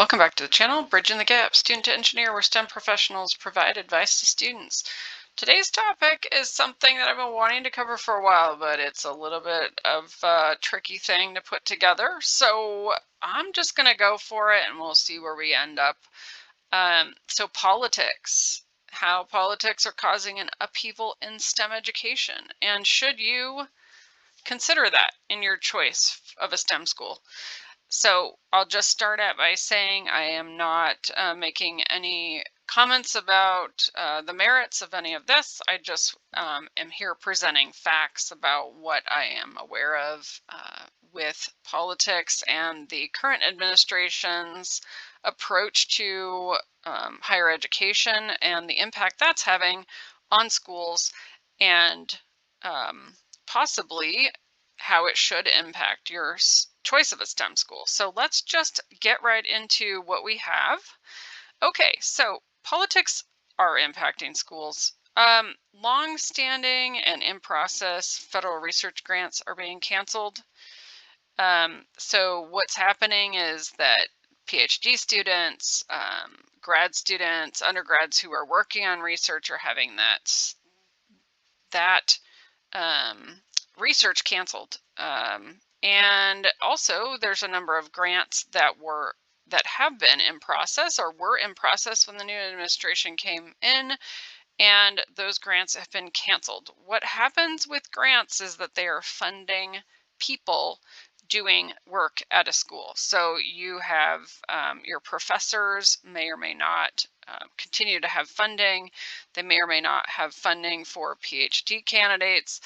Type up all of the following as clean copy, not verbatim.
Welcome back to the channel, Bridging the Gap, student to engineer, where STEM professionals provide advice to students. Today's topic is something that I've been wanting to cover for a while, but it's a little bit of a tricky thing to put together. So I'm just going to go for it and we'll see where we end up. So politics, how politics are causing an upheaval in STEM education. And should you consider that in your choice of a STEM school? So I'll just start out by saying I am not making any comments about the merits of any of this. I just am here presenting facts about what I am aware of with politics and the current administration's approach to higher education and the impact that's having on schools and possibly how it should impact your choice of a STEM school. So let's just get right into what we have. Okay, so politics are impacting schools. Long-standing and in-process federal research grants are being canceled. So what's happening is that PhD students, grad students, undergrads who are working on research are having that research canceled. And also there's a number of grants that have been in process or were in process when the new administration came in, and those grants have been canceled. What happens with grants is that they are funding people doing work at a school. So you have your professors may or may not continue to have funding. They may or may not have funding for PhD candidates,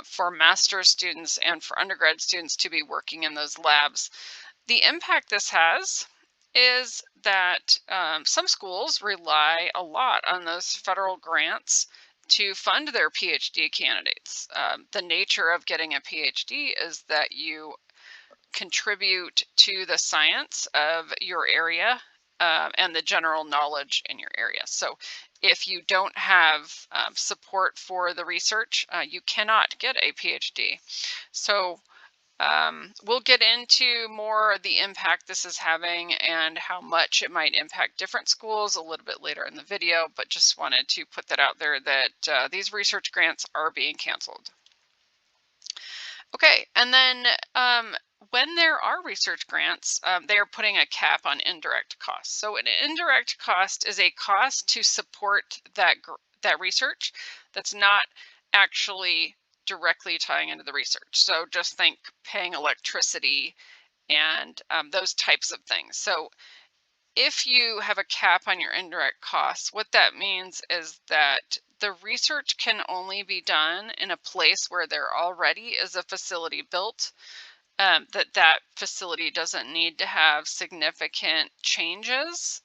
for master's students, and for undergrad students to be working in those labs. The impact this has is that some schools rely a lot on those federal grants to fund their PhD candidates. The nature of getting a PhD is that you contribute to the science of your area and the general knowledge in your area. So if you don't have support for the research, you cannot get a PhD. So we'll get into more of the impact this is having and how much it might impact different schools a little bit later in the video, but just wanted to put that out there that these research grants are being canceled. Okay, and then when there are research grants, they are putting a cap on indirect costs. So an indirect cost is a cost to support that research that's not actually directly tying into the research. So just think paying electricity and those types of things. So if you have a cap on your indirect costs, what that means is that the research can only be done in a place where there already is a facility built, that facility doesn't need to have significant changes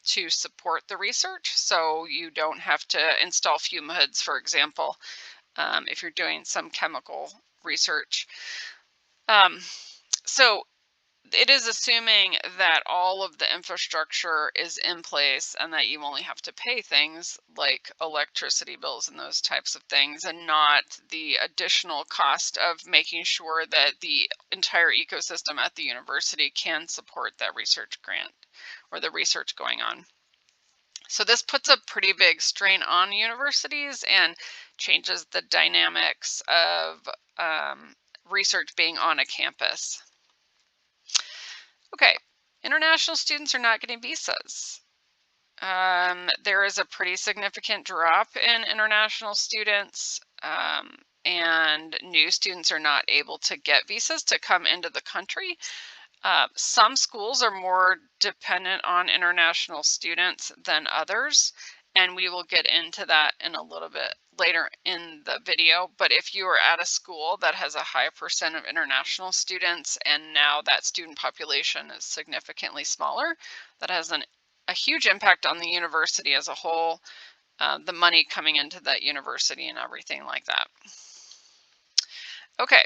to support the research. So you don't have to install fume hoods, for example, if you're doing some chemical research. So it is assuming that all of the infrastructure is in place and that you only have to pay things like electricity bills and those types of things, and not the additional cost of making sure that the entire ecosystem at the university can support that research grant or the research going on. So this puts a pretty big strain on universities and changes the dynamics of research being on a campus. Okay, international students are not getting visas. There is a pretty significant drop in international students, and new students are not able to get visas to come into the country. Some schools are more dependent on international students than others, and we will get into that in a little bit later in the video. But if you are at a school that has a high percent of international students and now that student population is significantly smaller, that has a huge impact on the university as a whole, the money coming into that university and everything like that. Okay,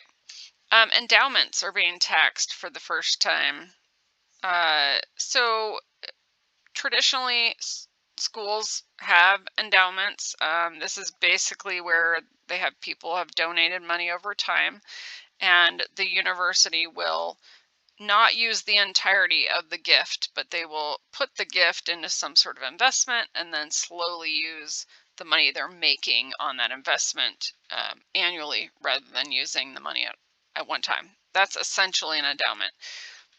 endowments are being taxed for the first time. So traditionally, schools have endowments. This is basically where people have donated money over time, and the university will not use the entirety of the gift, but they will put the gift into some sort of investment and then slowly use the money they're making on that investment annually rather than using the money at one time. That's essentially an endowment.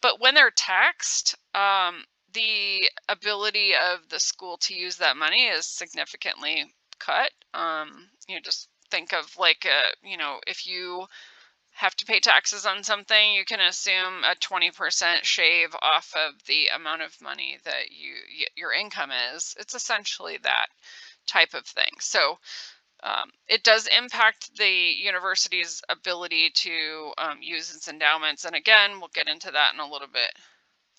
But when they're taxed, the ability of the school to use that money is significantly cut. Just think of like, if you have to pay taxes on something, you can assume a 20% shave off of the amount of money that your income is. It's essentially that type of thing. So it does impact the university's ability to use its endowments. And again, we'll get into that in a little bit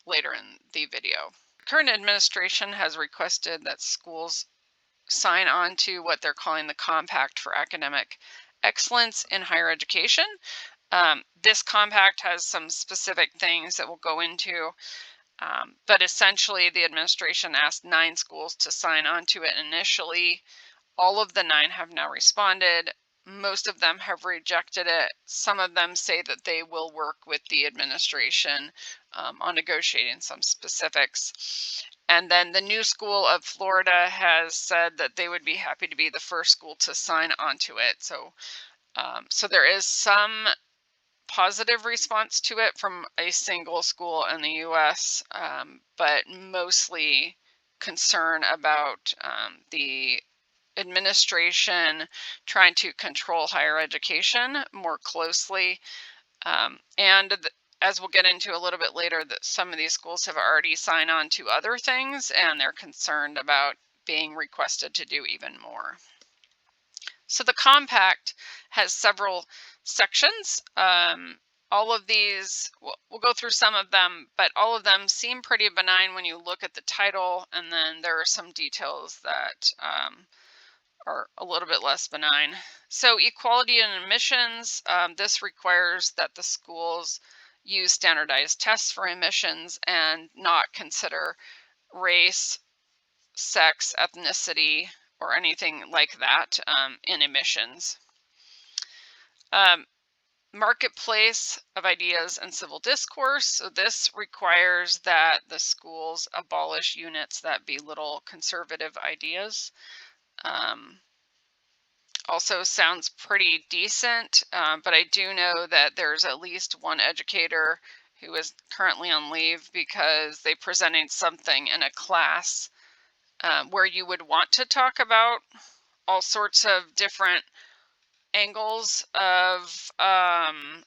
later in the video. Current administration has requested that schools sign on to what they're calling the Compact for Academic Excellence in Higher Education. This compact has some specific things that we'll go into, but essentially the administration asked 9 schools to sign on to it initially. All of the 9 have now responded. Most of them have rejected it. Some of them say that they will work with the administration on negotiating some specifics. And then the New School of Florida has said that they would be happy to be the first school to sign onto it. So there is some positive response to it from a single school in the US, but mostly concern about the administration trying to control higher education more closely. As we'll get into a little bit later, that some of these schools have already signed on to other things, and they're concerned about being requested to do even more. So the compact has several sections. All of these, we'll go through some of them, but all of them seem pretty benign when you look at the title, and then there are some details that are a little bit less benign. So equality in admissions, this requires that the schools use standardized tests for admissions and not consider race, sex, ethnicity, or anything like that in admissions. Marketplace of ideas and civil discourse. So this requires that the schools abolish units that belittle conservative ideas. Also sounds pretty decent, but I do know that there's at least one educator who is currently on leave because they presented something in a class where you would want to talk about all sorts of different angles of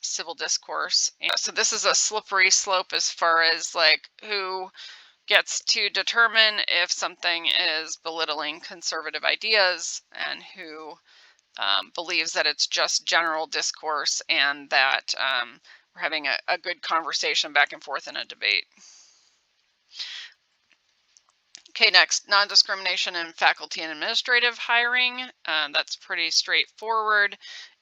civil discourse. So this is a slippery slope as far as like who gets to determine if something is belittling conservative ideas and who believes that it's just general discourse and that we're having a good conversation back and forth in a debate. Okay, next, non-discrimination in faculty and administrative hiring. That's pretty straightforward.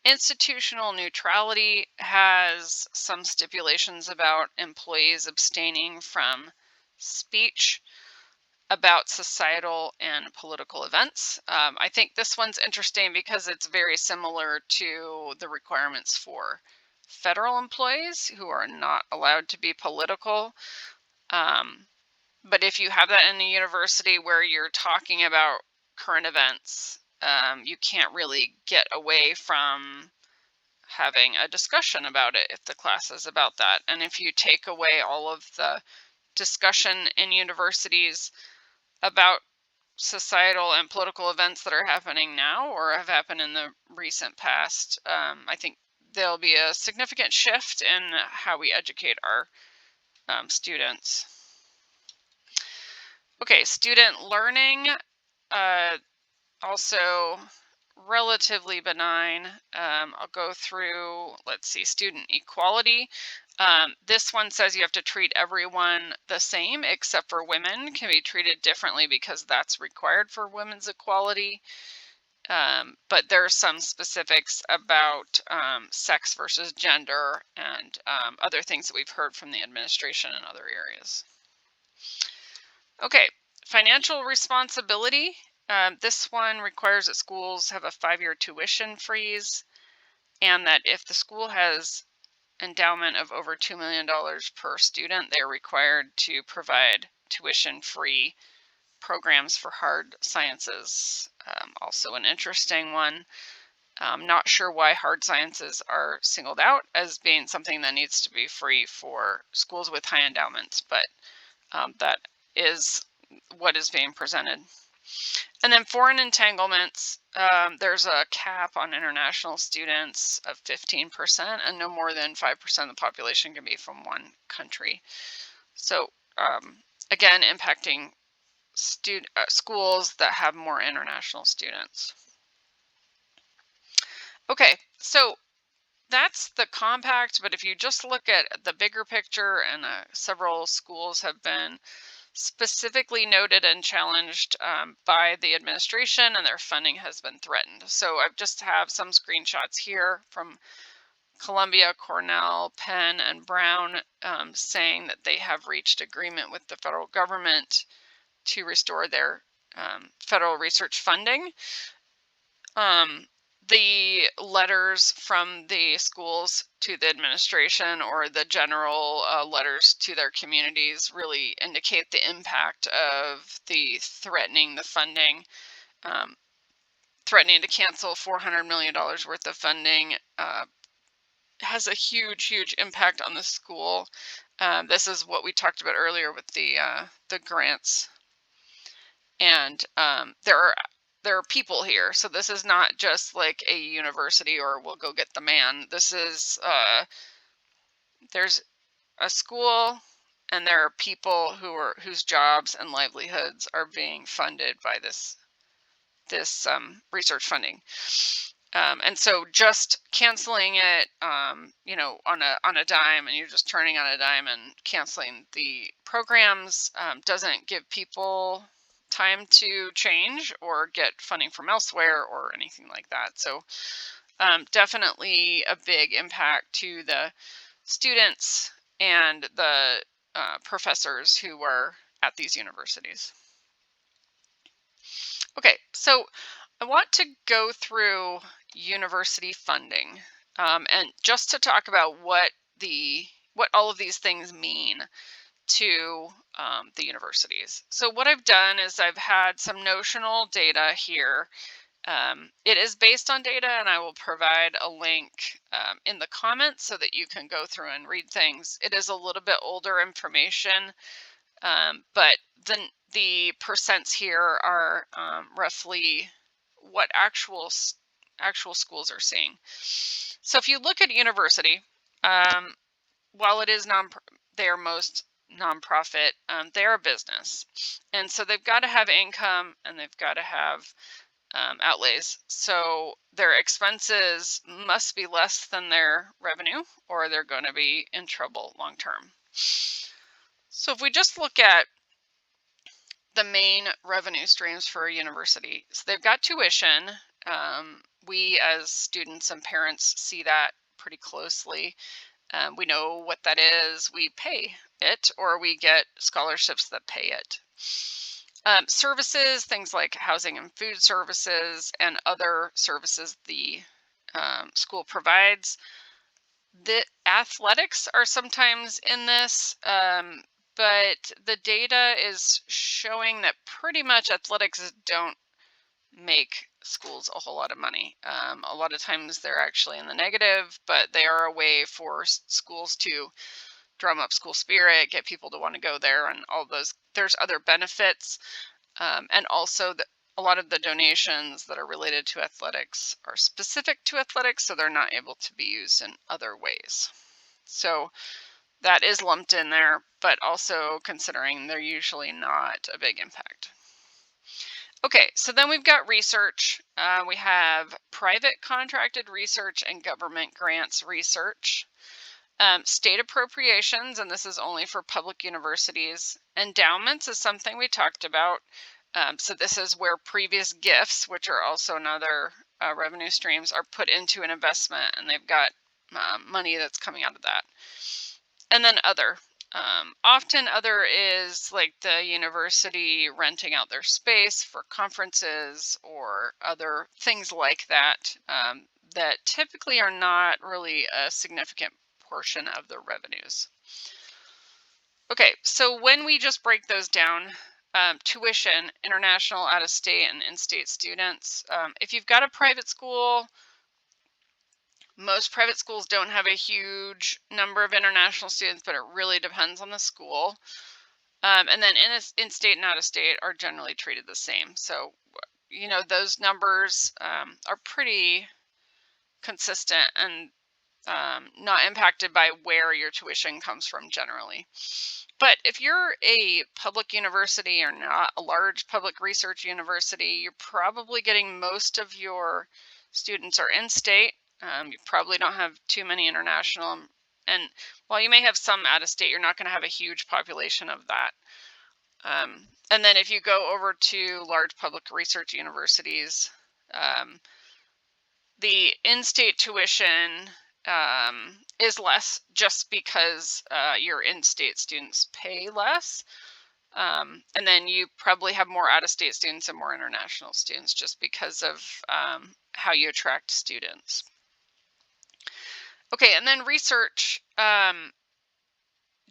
Institutional neutrality has some stipulations about employees abstaining from speech about societal and political events. I think this one's interesting because it's very similar to the requirements for federal employees who are not allowed to be political. But if you have that in a university where you're talking about current events, you can't really get away from having a discussion about it if the class is about that. And if you take away all of the discussion in universities about societal and political events that are happening now or have happened in the recent past, I think there'll be a significant shift in how we educate our students. Okay, student learning, also relatively benign. I'll go through, let's see, student equality. This one says you have to treat everyone the same except for women can be treated differently because that's required for women's equality. But there are some specifics about sex versus gender and other things that we've heard from the administration in other areas. Okay, financial responsibility. This one requires that schools have a 5-year tuition freeze and that if the school has endowment of over $2 million per student, they're required to provide tuition-free programs for hard sciences. Also an interesting one. I'm not sure why hard sciences are singled out as being something that needs to be free for schools with high endowments, but that is what is being presented. And then foreign entanglements, there's a cap on international students of 15%, and no more than 5% of the population can be from one country. So again, impacting schools that have more international students. Okay, so that's the compact, but if you just look at the bigger picture, and several schools have been specifically noted and challenged by the administration, and their funding has been threatened. So I just have some screenshots here from Columbia, Cornell, Penn, and Brown saying that they have reached agreement with the federal government to restore their federal research funding. The letters from the schools to the administration, or the general letters to their communities, really indicate the impact of the threatening the funding, threatening to cancel $400 million worth of funding. Has a huge impact on the school. This is what we talked about earlier with the grants. And there are people here, so this is not just like a university or we'll go get the man. This is there's a school, and there are people whose jobs and livelihoods are being funded by this research funding. And so just canceling it, on a dime, and you're just turning on a dime and canceling the programs, doesn't give people time to change or get funding from elsewhere or anything like that. So definitely a big impact to the students and the professors who are at these universities. Okay, so I want to go through university funding, and just to talk about what all of these things mean to the universities. So what I've done is I've had some notional data here. It is based on data, and I will provide a link in the comments so that you can go through and read things. It is a little bit older information, but the percents here are roughly what actual schools are seeing. So if you look at university, while it is they are most nonprofit, they are a business, and so they've got to have income and they've got to have outlays. So their expenses must be less than their revenue, or they're going to be in trouble long term. So if we just look at the main revenue streams for a university, so they've got tuition. We as students and parents see that pretty closely. We know what that is. We pay it, or we get scholarships that pay it. Services, things like housing and food services and other services the school provides. The athletics are sometimes in this, but the data is showing that pretty much athletics don't make schools a whole lot of money. A lot of times they're actually in the negative, but they are a way for schools to drum up school spirit, get people to want to go there, and all those. There's other benefits, and also a lot of the donations that are related to athletics are specific to athletics, so they're not able to be used in other ways. So that is lumped in there, but also considering they're usually not a big impact. Okay, so then we've got research. We have private contracted research and government grants research. State appropriations, and this is only for public universities. Endowments is something we talked about. So this is where previous gifts, which are also another revenue streams, are put into an investment, and they've got money that's coming out of that. And then other. Often other is like the university renting out their space for conferences or other things like that, that typically are not really a significant proportion of their revenues. Okay, so when we just break those down, tuition, international, out-of-state, and in-state students, if you've got a private school, most private schools don't have a huge number of international students, but it really depends on the school. And then in-state and out-of-state are generally treated the same. So, those numbers are pretty consistent and not impacted by where your tuition comes from generally. But if you're a public university or not a large public research university, you're probably getting most of your students are in-state. You probably don't have too many international. And while you may have some out-of-state, you're not going to have a huge population of that. And then if you go over to large public research universities, the in-state tuition is less just because your in-state students pay less. And then you probably have more out-of-state students and more international students just because of how you attract students. Okay, and then research.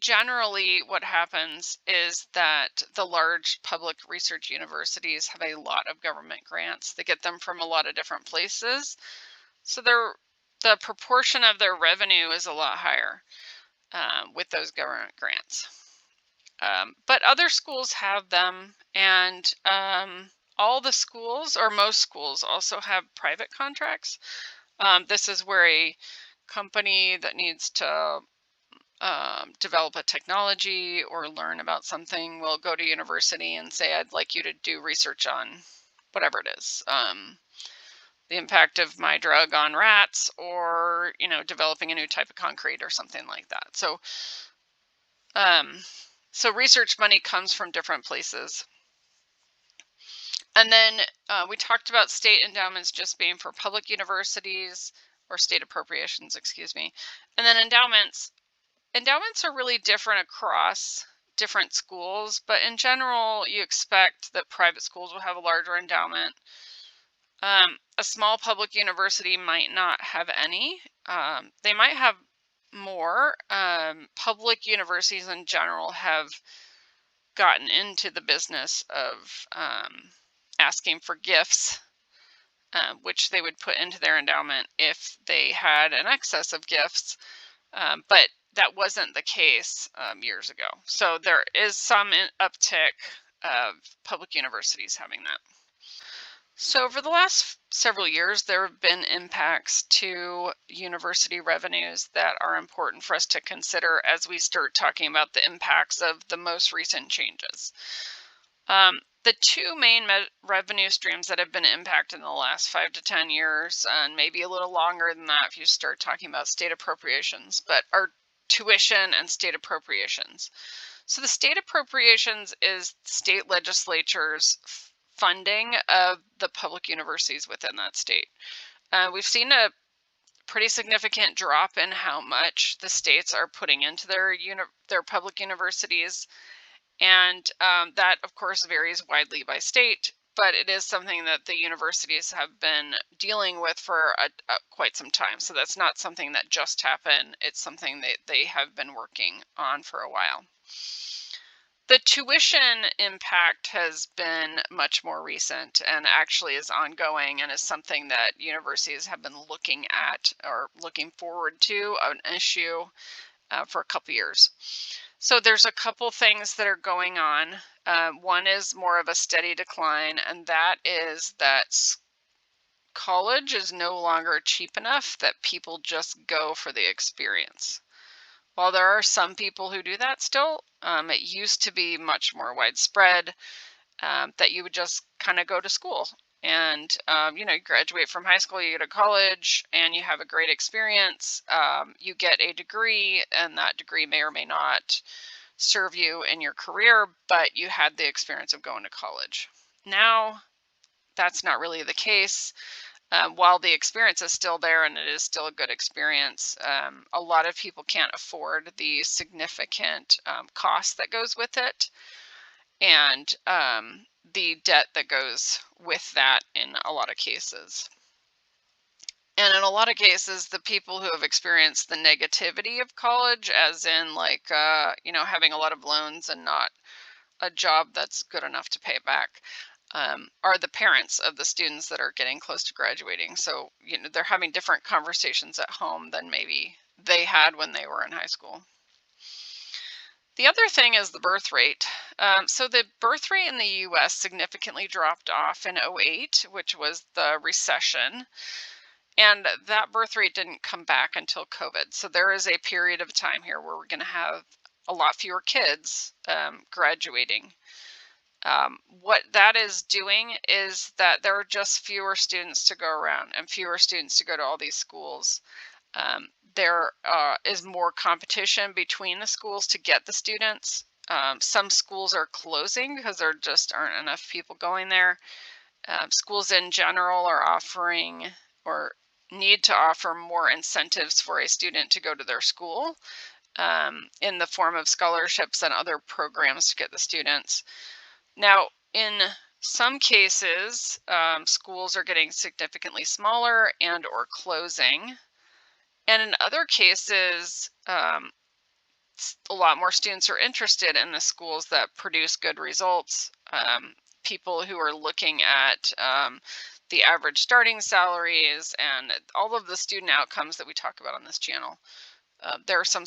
Generally, what happens is that the large public research universities have a lot of government grants. They get them from a lot of different places. So the proportion of their revenue is a lot higher with those government grants. But other schools have them, and all the schools, or most schools, also have private contracts. This is where a company that needs to develop a technology or learn about something will go to university and say, I'd like you to do research on whatever it is. The impact of my drug on rats, or, developing a new type of concrete or something like that. So, so research money comes from different places. And then we talked about state endowments just being for public universities, or state appropriations, excuse me. And then endowments are really different across different schools, but in general, you expect that private schools will have a larger endowment. A small public university might not have any. They might have more. Public universities in general have gotten into the business of asking for gifts, which they would put into their endowment if they had an excess of gifts. But that wasn't the case years ago. So there is some uptick of public universities having that. So over the last several years, there have been impacts to university revenues that are important for us to consider as we start talking about the impacts of the most recent changes. The two main revenue streams that have been impacted in the last 5 to 10 years, and maybe a little longer than that if you start talking about state appropriations, but are tuition and state appropriations. So the state appropriations is state legislatures funding of the public universities within that state. We've seen a pretty significant drop in how much the states are putting into their public universities. And that, of course, varies widely by state, but it is something that the universities have been dealing with for quite some time. So that's not something that just happened. It's something that they have been working on for a while. The tuition impact has been much more recent and actually is ongoing, and is something that universities have been looking at or looking forward to, an issue for a couple years. So there's a couple things that are going on. One is more of a steady decline, and that is that college is no longer cheap enough that people just go for the experience. While there are some people who do that still, it used to be much more widespread that you would just kind of go to school. And, you graduate from high school, you go to college, and you have a great experience. You get a degree, and that degree may or may not serve you in your career, but you had the experience of going to college. Now, that's not really the case. While the experience is still there and it is still a good experience, a lot of people can't afford the significant cost that goes with it, and the debt that goes with that in a lot of cases. And in a lot of cases, the people who have experienced the negativity of college, as in like, having a lot of loans and not a job that's good enough to pay it back, are the parents of the students that are getting close to graduating. So, they're having different conversations at home than maybe they had when they were in high school. The other thing is the birth rate. So the birth rate in the US significantly dropped off in '08, which was the recession. And that birth rate didn't come back until COVID. So there is a period of time here where we're going to have a lot fewer kids graduating. What that is doing is that there are just fewer students to go around and fewer students to go to all these schools. There is more competition between the schools to get the students. Some schools are closing because there just aren't enough people going there. Schools in general are offering or need to offer more incentives for a student to go to their school in the form of scholarships and other programs to get the students. Now, in some cases, schools are getting significantly smaller and or closing. And in other cases, a lot more students are interested in the schools that produce good results. People who are looking at the average starting salaries and all of the student outcomes that we talk about on this channel. There are some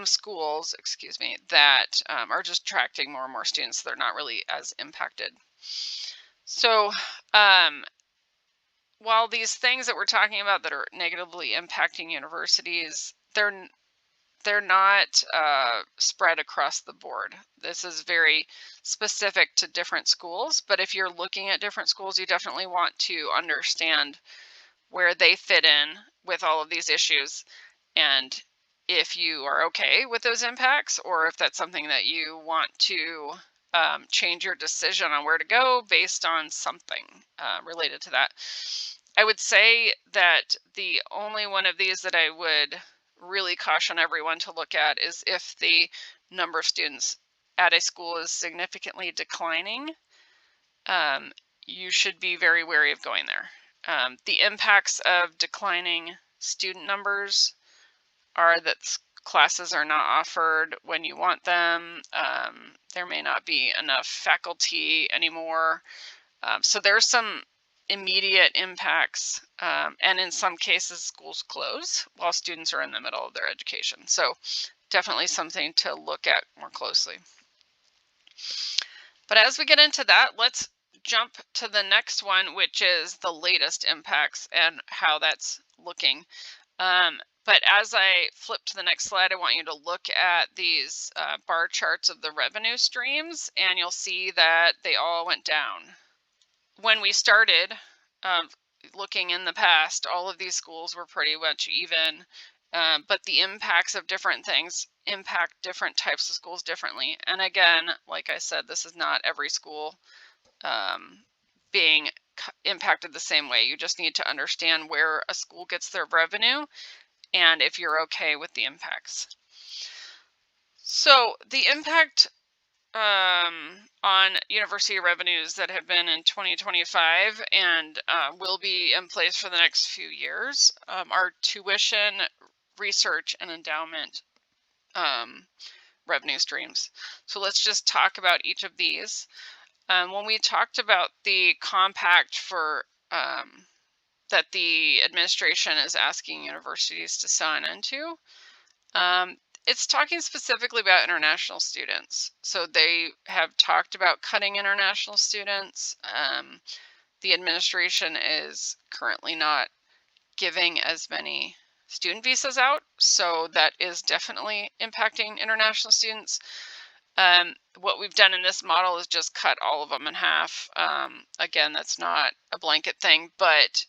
schools, excuse me, that are just attracting more and more students. They're not really as impacted. So, while these things that we're talking about that are negatively impacting universities, they're not spread across the board. This is very specific to different schools, but if you're looking at different schools, you definitely want to understand where they fit in with all of these issues, and if you are okay with those impacts, or if that's something that you want to change your decision on where to go based on something related to that. I would say that the only one of these that I would really caution everyone to look at is if the number of students at a school is significantly declining. You should be very wary of going there. The impacts of declining student numbers are that classes are not offered when you want them. There may not be enough faculty anymore. So there's some immediate impacts, and in some cases schools close while students are in the middle of their education. So definitely something to look at more closely. But as we get into that, let's jump to the next one, which is the latest impacts and how that's looking. But as I flip to the next slide, I want you to look at these bar charts of the revenue streams, and you'll see that they all went down. When we started looking in the past, all of these schools were pretty much even, but the impacts of different things impact different types of schools differently. And again, like I said, this is not every school being impacted the same way. You just need to understand where a school gets their revenue and if you're okay with the impacts. So the impact on university revenues that have been in 2025 and will be in place for the next few years are tuition, research, and endowment revenue streams. So let's just talk about each of these. When we talked about the compact for that the administration is asking universities to sign into, it's talking specifically about international students. So they have talked about cutting international students. The administration is currently not giving as many student visas out, so that is definitely impacting international students. What we've done in this model is just cut all of them in half. Again, that's not a blanket thing, but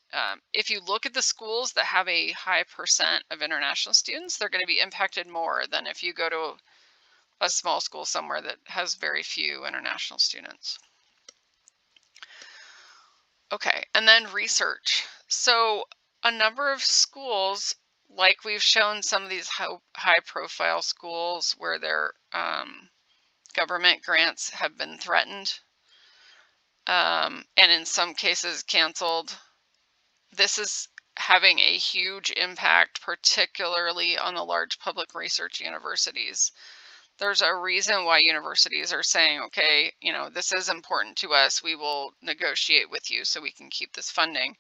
if you look at the schools that have a high percent of international students, they're going to be impacted more than if you go to a small school somewhere that has very few international students. Okay, and then research. So a number of schools, like we've shown some of these high profile schools where their government grants have been threatened, and in some cases canceled. This is having a huge impact, particularly on the large public research universities. There's a reason why universities are saying, okay, this is important to us. We will negotiate with you so we can keep this funding.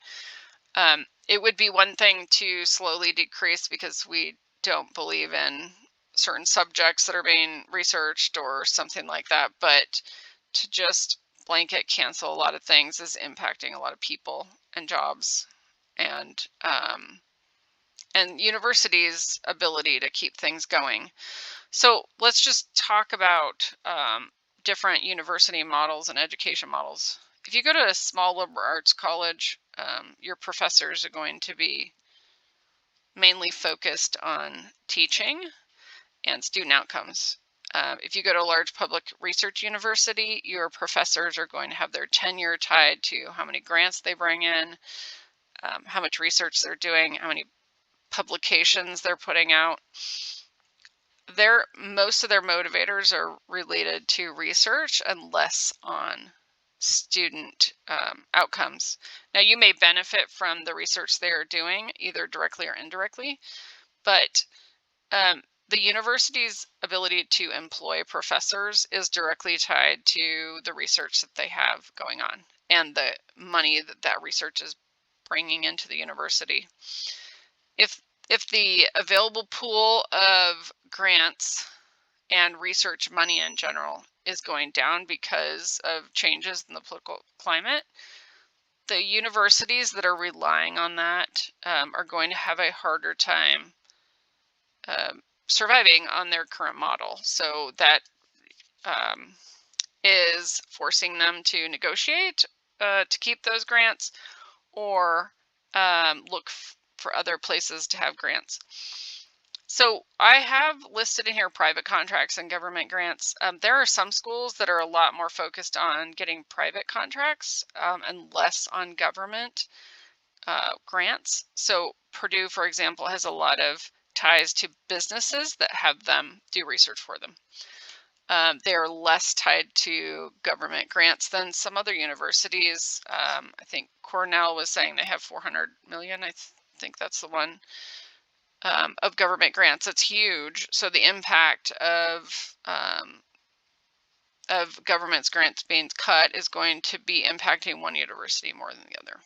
It would be one thing to slowly decrease because we don't believe in certain subjects that are being researched or something like that. But to just blanket cancel a lot of things is impacting a lot of people and jobs and universities' ability to keep things going. So let's just talk about different university models and education models. If you go to a small liberal arts college, your professors are going to be mainly focused on teaching and student outcomes. If you go to a large public research university, your professors are going to have their tenure tied to how many grants they bring in, how much research they're doing, how many publications they're putting out. Most of their motivators are related to research and less on student outcomes. Now, you may benefit from the research they are doing, either directly or indirectly, but the university's ability to employ professors is directly tied to the research that they have going on and the money that that research is bringing into the university. If the available pool of grants and research money in general is going down because of changes in the political climate, the universities that are relying on that are going to have a harder time surviving on their current model. So that is forcing them to negotiate to keep those grants or look for other places to have grants. So I have listed in here private contracts and government grants. There are some schools that are a lot more focused on getting private contracts and less on government grants. So Purdue, for example, has a lot of ties to businesses that have them do research for them. They are less tied to government grants than some other universities. I think Cornell was saying they have 400 million. I think that's the one. Of government grants. It's huge. So the impact of government's grants being cut is going to be impacting one university more than the other.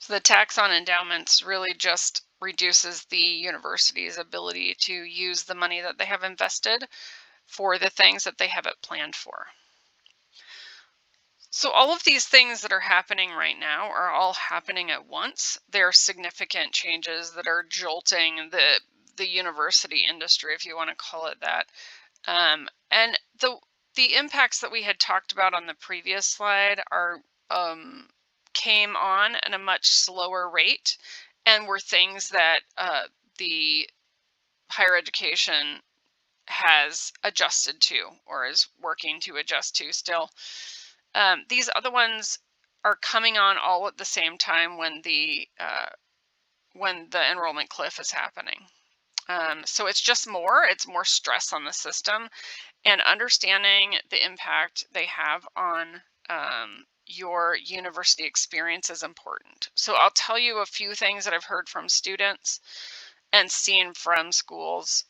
So the tax on endowments really just reduces the university's ability to use the money that they have invested for the things that they have it planned for. So all of these things that are happening right now are all happening at once. They're significant changes that are jolting the university industry, if you want to call it that. And the impacts that we had talked about on the previous slide are came on at a much slower rate, and were things that the higher education has adjusted to or is working to adjust to still. These other ones are coming on all at the same time when the enrollment cliff is happening. So it's more stress on the system, and understanding the impact they have on your university experience is important. So I'll tell you a few things that I've heard from students and seen from schools.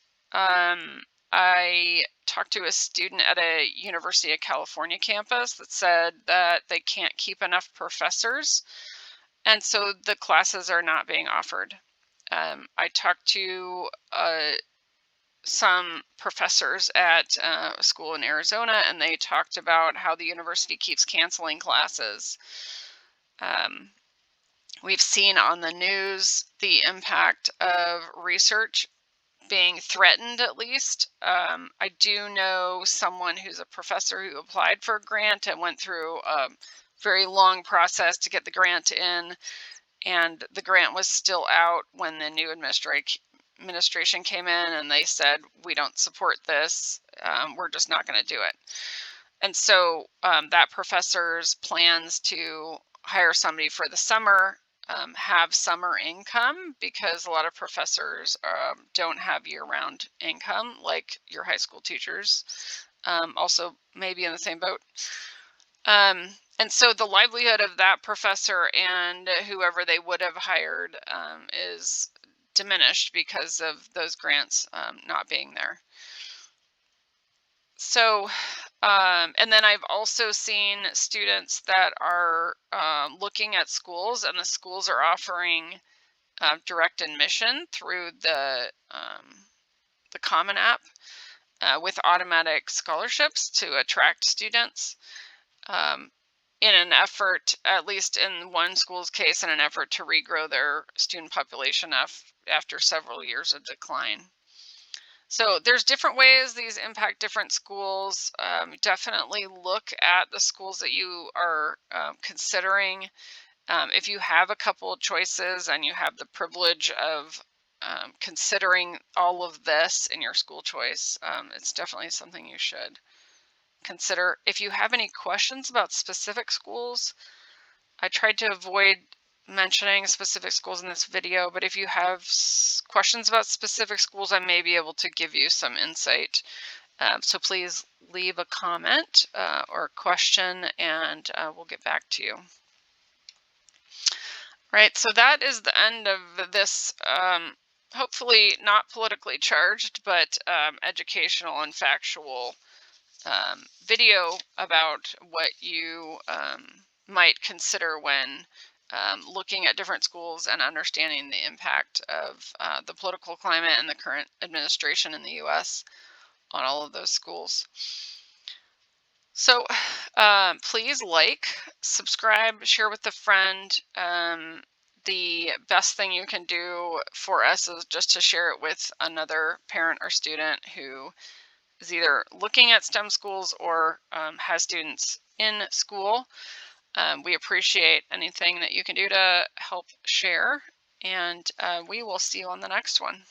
I talked to a student at a University of California campus that said that they can't keep enough professors, and so the classes are not being offered. I talked to some professors at a school in Arizona, and they talked about how the university keeps canceling classes. We've seen on the news the impact of research being threatened, at least. I do know someone who's a professor who applied for a grant and went through a very long process to get the grant in, and the grant was still out when the new administration came in, and they said, we don't support this. We're just not going to do it. And so that professor's plans to hire somebody for the summer have summer income, because a lot of professors don't have year-round income like your high school teachers. Also maybe in the same boat. And so the livelihood of that professor and whoever they would have hired is diminished because of those grants not being there. So, and then I've also seen students that are looking at schools, and the schools are offering direct admission through the Common App with automatic scholarships to attract students. Um, in an effort, at least in one school's case, in an effort to regrow their student population after several years of decline. So there's different ways these impact different schools. Definitely look at the schools that you are considering. If you have a couple of choices and you have the privilege of considering all of this in your school choice, it's definitely something you should consider. If you have any questions about specific schools, I tried to avoid mentioning specific schools in this video, but if you have questions about specific schools, I may be able to give you some insight. So please leave a comment or question, and we'll get back to you. Right, so that is the end of this, hopefully not politically charged, but educational and factual video about what you might consider when looking at different schools and understanding the impact of the political climate and the current administration in the U.S. on all of those schools. So please subscribe, share with a friend. The best thing you can do for us is just to share it with another parent or student who is either looking at STEM schools or has students in school. We appreciate anything that you can do to help share, and we will see you on the next one.